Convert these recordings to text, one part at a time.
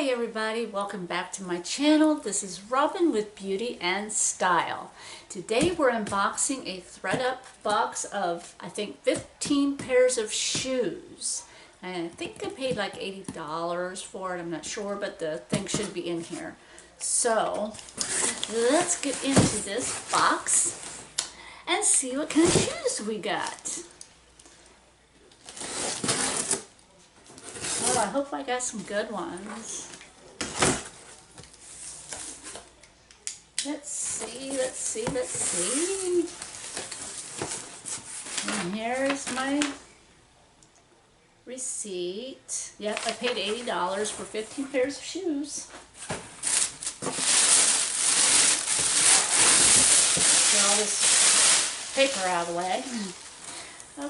Hi everybody, welcome back to my channel. This is Robin with Beauty and Style. Today we're unboxing a Thredup box of, I think, 15 pairs of shoes. And I think I paid like $80 for it, I'm not sure, but the thing should be in here. So, let's get into this box and see what kind of shoes we got. Oh, I hope I got some good ones. Let's see. And here's my receipt. Yep, I paid $80 for 15 pairs of shoes. Get all this paper out of the way.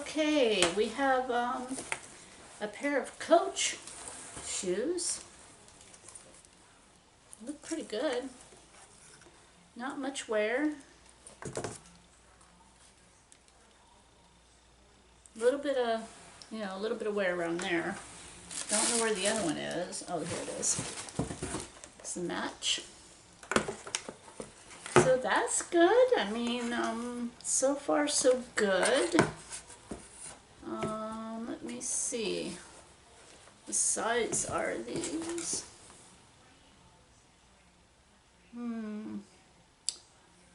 Okay, we have a pair of Coach shoes. Look pretty good. Not much wear. A little bit of, a little bit of wear around there. Don't know where the other one is. Oh, here it is. It's the match. So that's good. I mean, so far so good. Let me see. What size are these?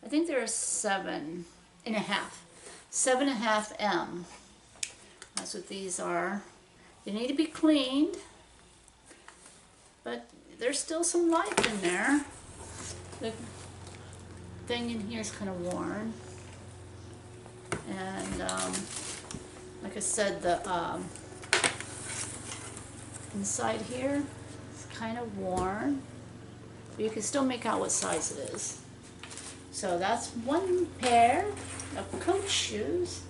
I think they're a 7.5. 7.5 M. That's what these are. They need to be cleaned, but there's still some life in there. The thing in here is kind of worn, and like I said, the inside here is kind of worn, but you can still make out what size it is. So that's one pair of Coach shoes.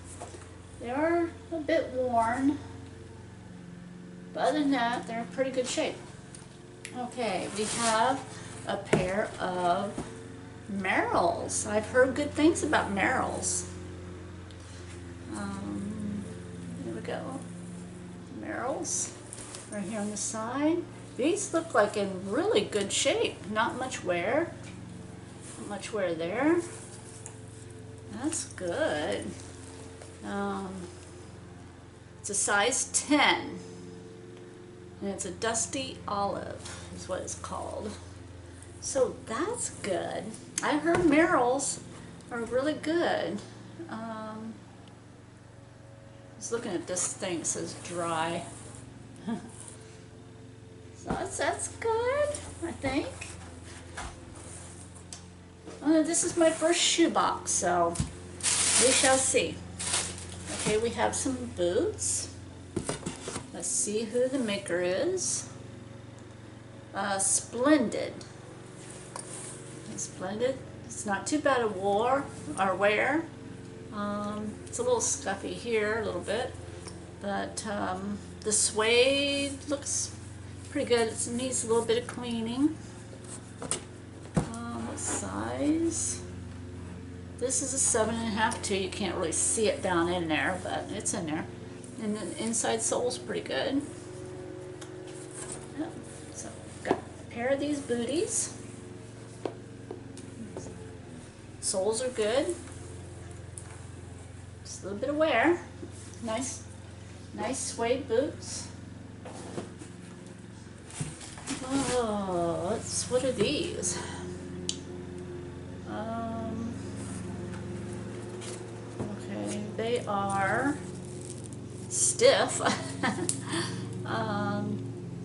They are a bit worn, but other than that, they're in pretty good shape. Okay, we have a pair of Merrells. I've heard good things about Merrells. There we go. Merrells right here on the side. These look like in really good shape. Not much wear. Not much wear there. That's good. It's a size 10. And it's a dusty olive is what it's called. So that's good. I heard Merrells are really good. I was looking at this thing, it says dry. So that's good, I think. This is my first shoe box, so we shall see. Okay, we have some boots. Let's see who the maker is. Splendid. Splendid. It's not too bad a wear. It's a little scuffy here, a little bit, but the suede looks pretty good. It needs a little bit of cleaning. What size? This is a 7.5 too. You can't really see it down in there, but it's in there. And the inside sole's pretty good. Yep. So got a pair of these booties. Soles are good. Just a little bit of wear. Nice suede boots. Oh, what are these? Okay, they are stiff.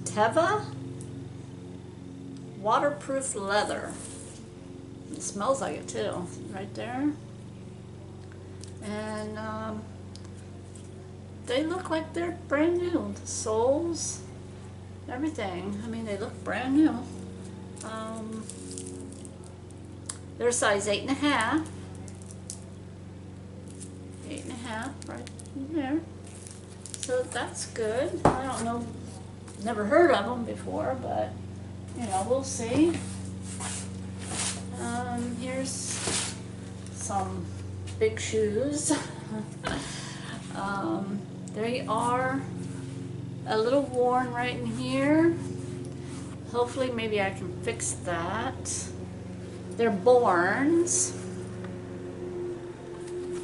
Teva waterproof leather. It smells like it too, right there. And they look like they're brand new. The soles, everything. I mean, they look brand new. They're size 8.5. 8.5, right in there. So that's good. I don't know, never heard of them before, but we'll see. Here's some big shoes. They are a little worn right in here. Hopefully maybe I can fix that. They're Borns.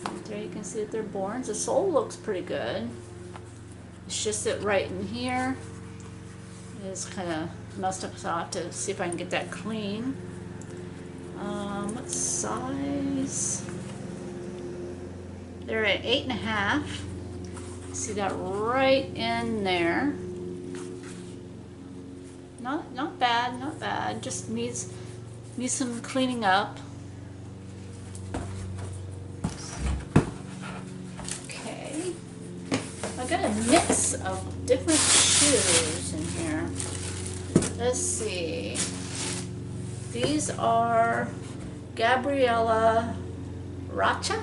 Right there you can see that they're Borns. The sole looks pretty good. It's just that right in here is kind of messed up, so I'll have to see if I can get that clean. What size? They're at 8.5. See that right in there. Not bad, not bad. Just needs some cleaning up. Okay. I got a mix of different shoes in here. Let's see. These are Gabriella Racha.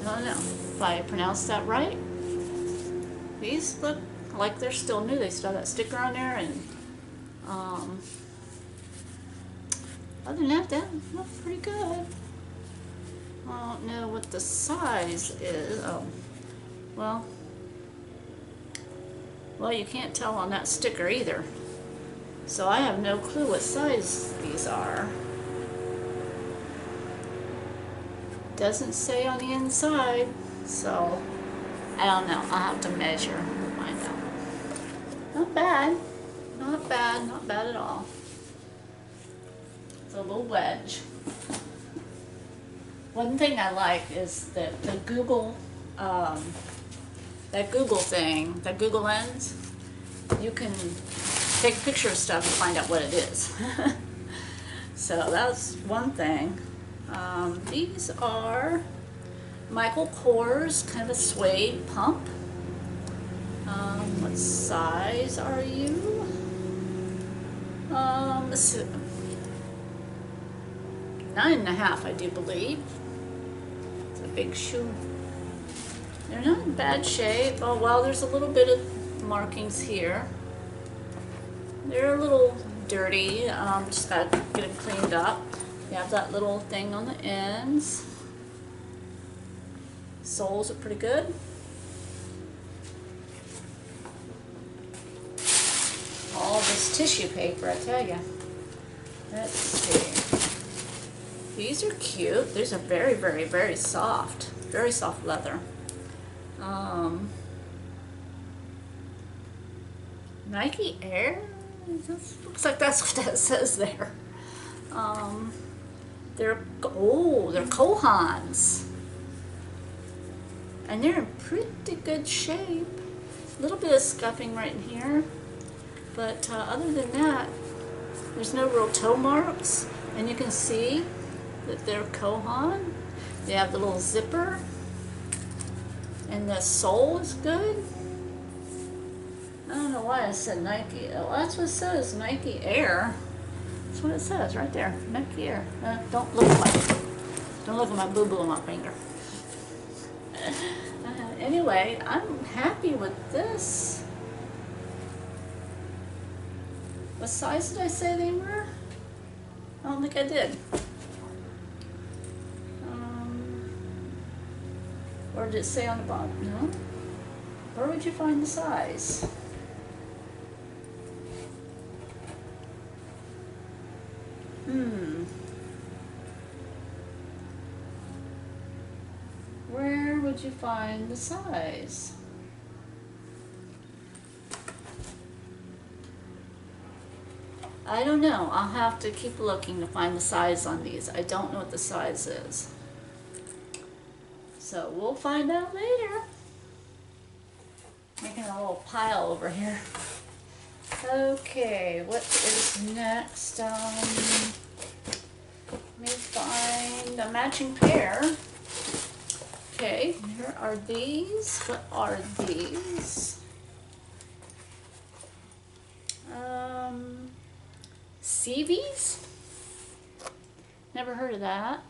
I don't know if I pronounced that right. These look like they're still new. They still have that sticker on there, and other than that, they look pretty good. I don't know what the size is. Oh, well, you can't tell on that sticker either. So I have no clue what size these are. Doesn't say on the inside, so I don't know. I'll have to measure and find out. Not bad. Not bad. Not bad at all. It's a little wedge. One thing I like is that the Google, that Google thing, that Google Lens, you can take a picture of stuff and find out what it is. So that's one thing. These are Michael Kors, kind of a suede pump. What size are you? Let's see. 9.5, I do believe. It's a big shoe. They're not in bad shape. Oh well, there's a little bit of markings here. They're a little dirty. Just gotta get them cleaned up. You have that little thing on the ends. Soles are pretty good. All this tissue paper, I tell you. Let's see. These are cute. These are very, very, very soft. Very soft leather. Nike Air? Looks like that's what that says there. They're Kohans. And they're in pretty good shape. A little bit of scuffing right in here. But other than that, there's no real toe marks. And you can see that they're Kohan. They have the little zipper. And the sole is good. I don't know why I said Nike. Oh, that's what it says, Nike Air. That's what it says right there, Nike Air. Don't look at my boo-boo on my finger. Anyway, I'm happy with this. What size did I say they were? I don't think I did. Or did it say on the bottom? No. Where would you find the size? Where would you find the size? I don't know. I'll have to keep looking to find the size on these. I don't know what the size is. So we'll find out later. Making a little pile over here. Okay, what is next? Let me find a matching pair. Okay, here are these. What are these? CVs? Never heard of that.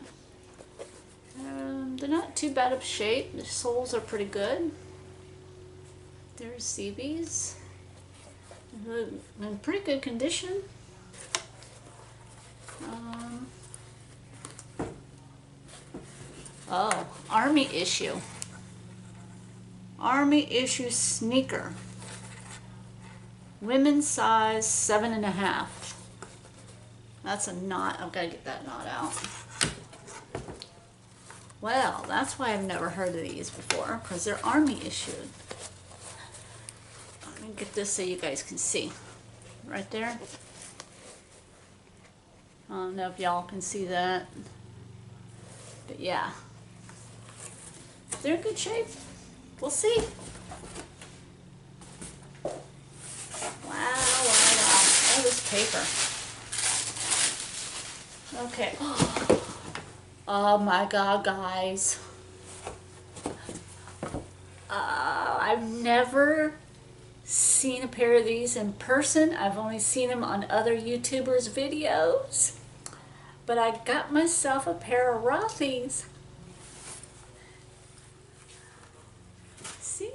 They're not too bad of shape. The soles are pretty good. There's CVs. In pretty good condition. Oh, Army issue. Army issue sneaker. Women's size 7.5. That's a knot. I've got to get that knot out. Well, that's why I've never heard of these before, because they're Army issued. Let me get this so you guys can see. Right there. I don't know if y'all can see that. But yeah. They're in good shape. We'll see. Wow, wow, wow. Oh, this paper. Okay. Oh my God, guys. I've never seen a pair of these in person. I've only seen them on other YouTubers' videos. But I got myself a pair of Rothy's. See?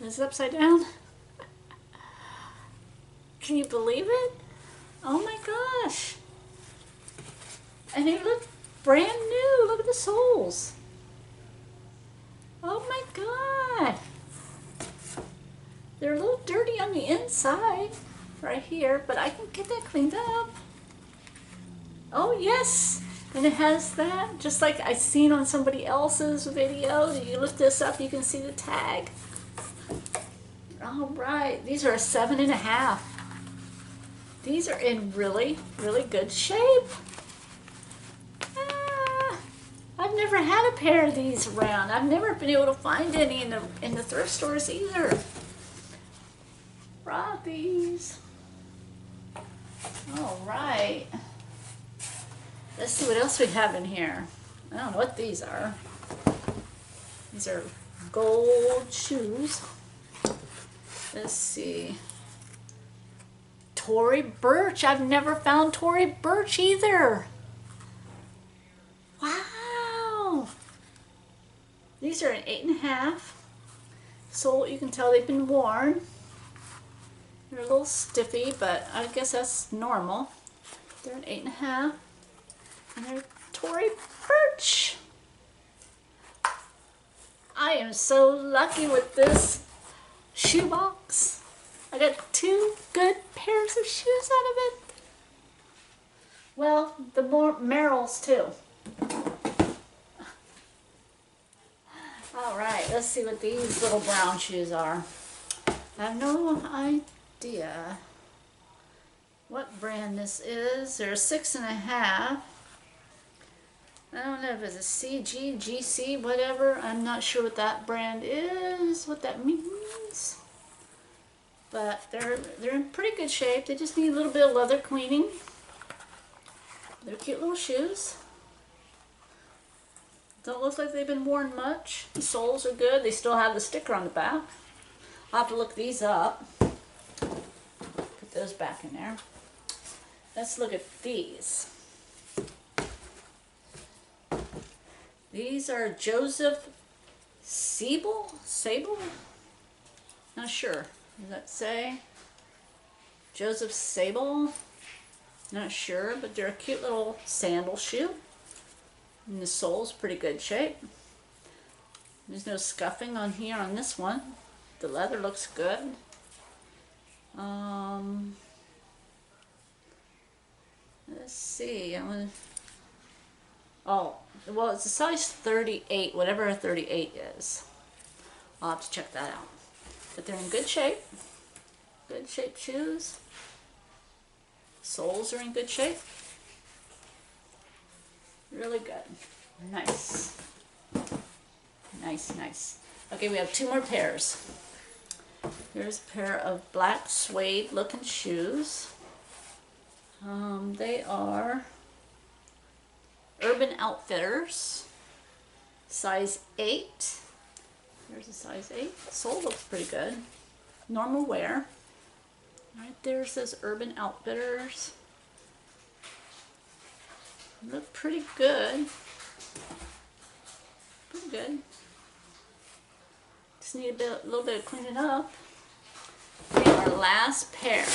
Is it upside down? Can you believe it? Oh my gosh. And they look brand new. Look at the soles. Oh my God. They're a little dirty on the inside right here, but I can get that cleaned up. Oh yes. And it has that, just like I seen on somebody else's video. You look this up, you can see the tag. All right, these are a 7.5. These are in really, really good shape. I've never had a pair of these around. I've never been able to find any in the thrift stores either. Rothy's. All right. Let's see what else we have in here. I don't know what these are. These are gold shoes. Let's see. Tory Burch. I've never found Tory Burch either. Wow. These are an 8.5. Sole, you can tell they've been worn. They're a little stiffy, but I guess that's normal. They're an 8.5. And they're Tory Burch. I am so lucky with this shoebox. I got 2 good pairs of shoes out of it. Well, the more Merrells too. All right, let's see what these little brown shoes are. I have no idea what brand this is. They're 6.5. I don't know if it's a CG, GC, whatever. I'm not sure what that brand is, what that means. But they're in pretty good shape. They just need a little bit of leather cleaning. They're cute little shoes. Don't look like they've been worn much. The soles are good. They still have the sticker on the back. I'll have to look these up. Put those back in there. Let's look at these. These are Joseph Sable? Not sure. Does that say? Joseph Sable? Not sure, but they're a cute little sandal shoe. And the sole's pretty good shape. There's no scuffing on here on this one. The leather looks good. Let's see. Oh, well, it's a size 38, whatever a 38 is. I'll have to check that out. But they're in good shape. Good shape shoes. Soles are in good shape. Really good. Nice. Nice, nice. Okay, we have 2 more pairs. Here's a pair of black suede looking shoes. They are Urban Outfitters, size 8. There's a size 8. Sole looks pretty good. Normal wear. Right there says Urban Outfitters. Look pretty good. Pretty good. Just need a little bit of cleaning up. And our last pair.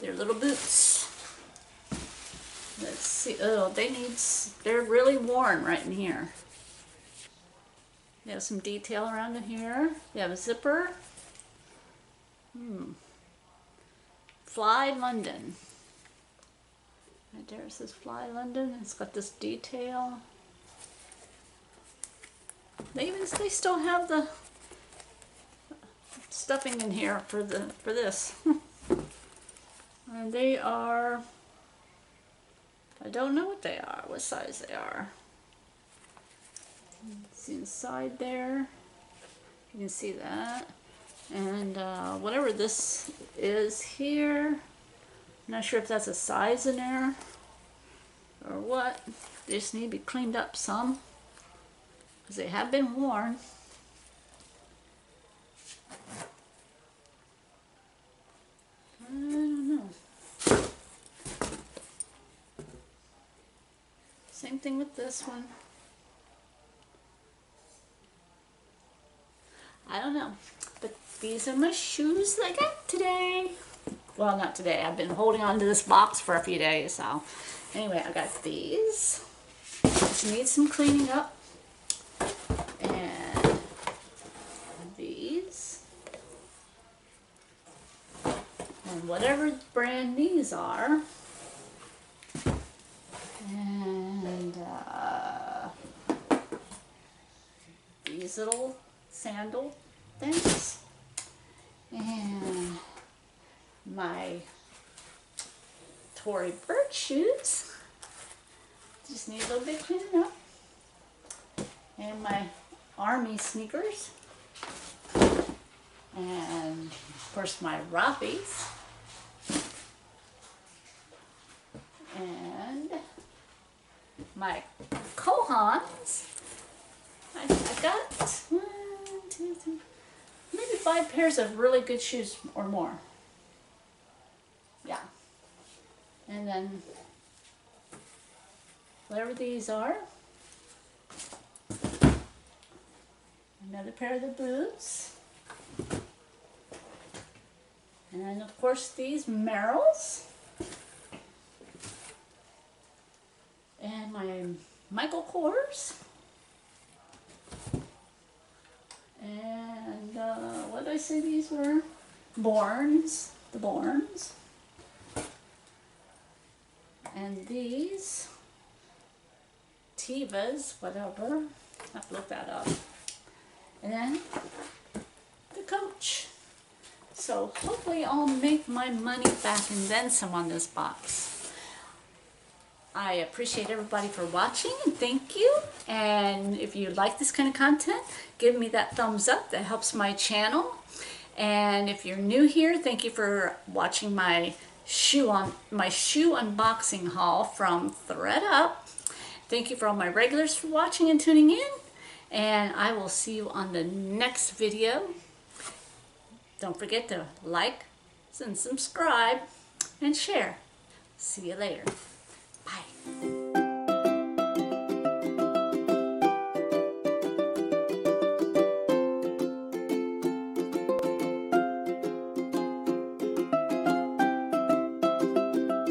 They're little boots. Let's see. Oh, they're really worn right in here. They have some detail around in here. They have a zipper. Fly London. Right there it says Fly London. It's got this detail. They still have the stuffing in here for this. And they are, I don't know what they are, what size they are. See inside there, you can see that. And whatever this is here, I'm not sure if that's a size in there or what. They just need to be cleaned up some because they have been worn. I don't know. Same thing with this one. I don't know, but these are my shoes that I got today. Well, not today. I've been holding on to this box for a few days, so anyway, I got these. Just need some cleaning up. And these. And whatever brand these are. And these little sandal things. And my Tory Burch shoes. Just need a little bit cleaning up. And my army sneakers. And of course my Rothy's. And my Kohans. I got 1, 2, 3, maybe 5 pairs of really good shoes or more. Yeah. And then whatever these are. Another pair of the boots. And then of course these Merrells. And my Michael Kors. And what did I say these were? Borns. The Borns. And these Tevas, whatever. I have to look that up. And then the Coach. So hopefully I'll make my money back and then some on this box. I appreciate everybody for watching and thank you. And if you like this kind of content, give me that thumbs up. That helps my channel. And if you're new here, thank you for watching my shoe unboxing haul from Thredup. Thank you for all my regulars for watching and tuning in. And I will see you on the next video. Don't forget to like and subscribe and share. See you later. Bye.